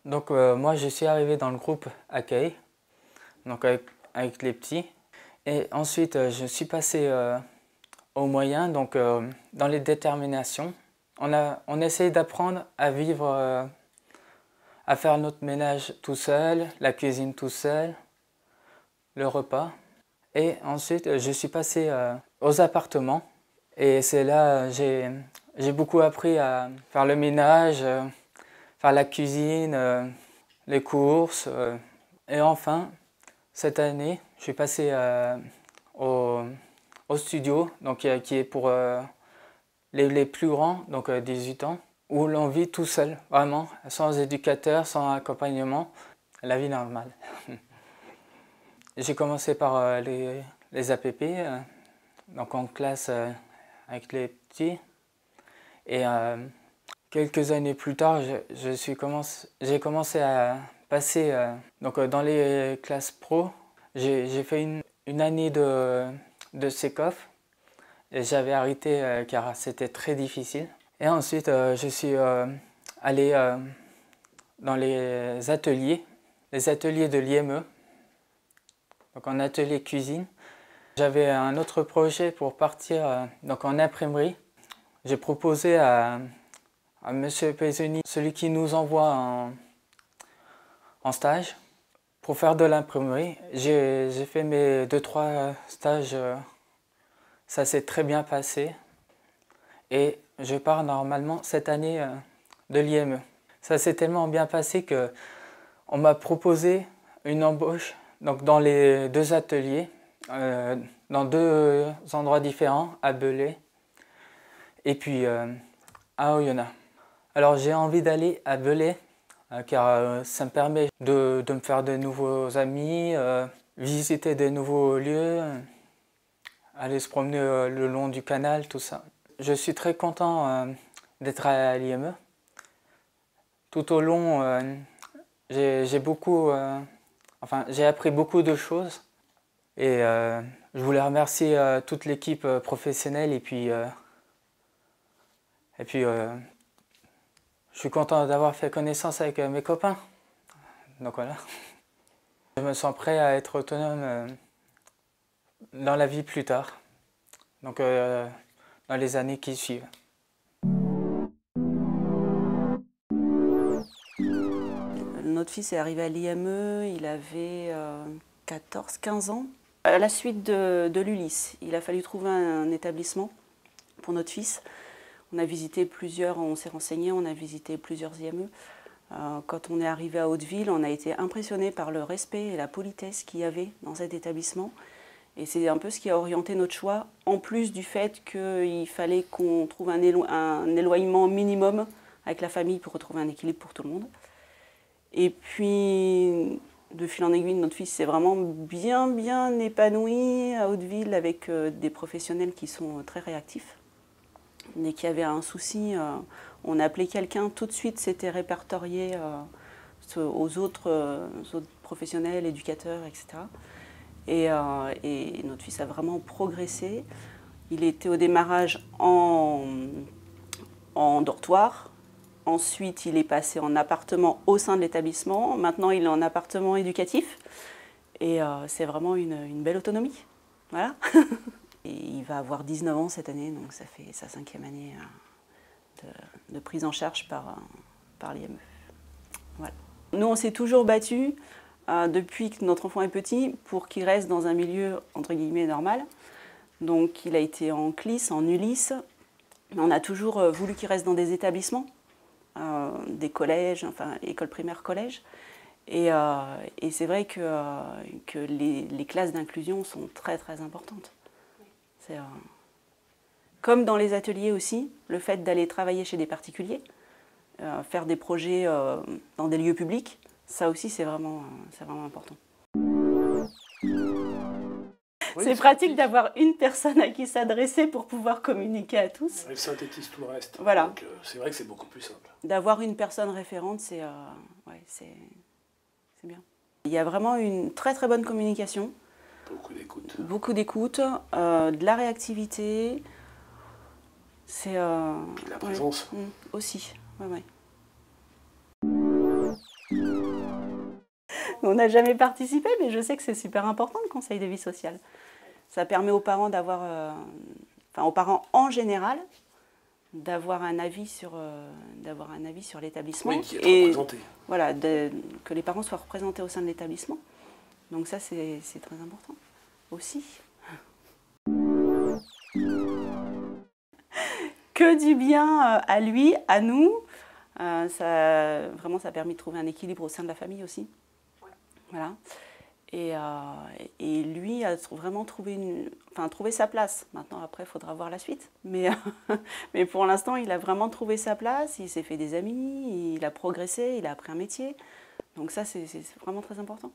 Donc moi je suis arrivé dans le groupe accueil, donc avec les petits. Et ensuite je suis passé au moyen, donc dans les déterminations. On essaye d'apprendre à vivre, à faire notre ménage tout seul, la cuisine tout seul, le repas. Et ensuite je suis passé aux appartements. Et c'est là j'ai beaucoup appris à faire le ménage, faire la cuisine, les courses. Et enfin, cette année, je suis passé au studio, donc, qui est pour les plus grands, donc 18 ans, où l'on vit tout seul, vraiment, sans éducateur, sans accompagnement, la vie normale. J'ai commencé par les APP, donc en classe avec les petits. Et quelques années plus tard, j'ai commencé à passer donc, dans les classes pro. J'ai fait une année de SECOF et j'avais arrêté car c'était très difficile. Et ensuite, je suis allé dans les ateliers de l'IME, donc en atelier cuisine. J'avais un autre projet pour partir donc en imprimerie. J'ai proposé à M. Pesoni, celui qui nous envoie en stage, pour faire de l'imprimerie. J'ai fait mes 2-3 stages, ça s'est très bien passé. Et je pars normalement cette année de l'IME. Ça s'est tellement bien passé qu'on m'a proposé une embauche donc dans les 2 ateliers, dans 2 endroits différents, à Belay et puis à Oyonnax. Alors j'ai envie d'aller à Belay car ça me permet de me faire de nouveaux amis, visiter de nouveaux lieux, aller se promener le long du canal, tout ça. Je suis très content d'être à l'IME. Tout au long, j'ai appris beaucoup de choses et je voulais remercier toute l'équipe professionnelle et puis je suis content d'avoir fait connaissance avec mes copains. Donc voilà. Je me sens prêt à être autonome dans la vie plus tard, donc dans les années qui suivent. Notre fils est arrivé à l'IME, il avait 14-15 ans. À la suite de l'Ulysse, il a fallu trouver un établissement pour notre fils. On a visité plusieurs, on s'est renseigné, on a visité plusieurs IME. Quand on est arrivé à Hauteville, on a été impressionné par le respect et la politesse qu'il y avait dans cet établissement. Et c'est un peu ce qui a orienté notre choix, en plus du fait qu'il fallait qu'on trouve un éloignement minimum avec la famille pour retrouver un équilibre pour tout le monde. Et puis, de fil en aiguille, notre fils s'est vraiment bien épanoui à Hauteville avec des professionnels qui sont très réactifs. Dès qu'il y avait un souci, on appelait quelqu'un, tout de suite c'était répertorié aux autres professionnels, éducateurs, etc. Et notre fils a vraiment progressé. Il était au démarrage en dortoir. Ensuite, il est passé en appartement au sein de l'établissement. Maintenant, il est en appartement éducatif. Et c'est vraiment une belle autonomie. Voilà. Et il va avoir 19 ans cette année, donc ça fait sa 5e année de prise en charge par l'IME. Voilà. Nous, on s'est toujours battus depuis que notre enfant est petit pour qu'il reste dans un milieu entre guillemets normal. Donc, il a été en CLIS, en Ulysse. On a toujours voulu qu'il reste dans des établissements. Des collèges, enfin école primaire, collège. Et c'est vrai que les classes d'inclusion sont très importantes. Comme dans les ateliers aussi, le fait d'aller travailler chez des particuliers, faire des projets dans des lieux publics, ça aussi c'est vraiment important. Oui, c'est pratique d'avoir une personne à qui s'adresser pour pouvoir communiquer à tous. Elle synthétise tout le reste. Voilà. Donc c'est vrai que c'est beaucoup plus simple. D'avoir une personne référente, c'est bien. Il y a vraiment une très bonne communication. Beaucoup d'écoute. Beaucoup d'écoute, de la réactivité. C'est de la présence. Aussi. Ouais. On n'a jamais participé, mais je sais que c'est super important le conseil de vie sociale. Ça permet aux parents d'avoir, aux parents en général, d'avoir un avis sur l'établissement. Oui, qui est représenté. Voilà, que les parents soient représentés au sein de l'établissement. Donc ça, c'est très important aussi. Que du bien à lui, à nous. Vraiment, ça a permis de trouver un équilibre au sein de la famille aussi. Voilà. Et lui a vraiment trouvé sa place. Maintenant, après, il faudra voir la suite. Mais pour l'instant, il a vraiment trouvé sa place. Il s'est fait des amis, il a progressé, il a appris un métier. Donc ça, c'est vraiment très important.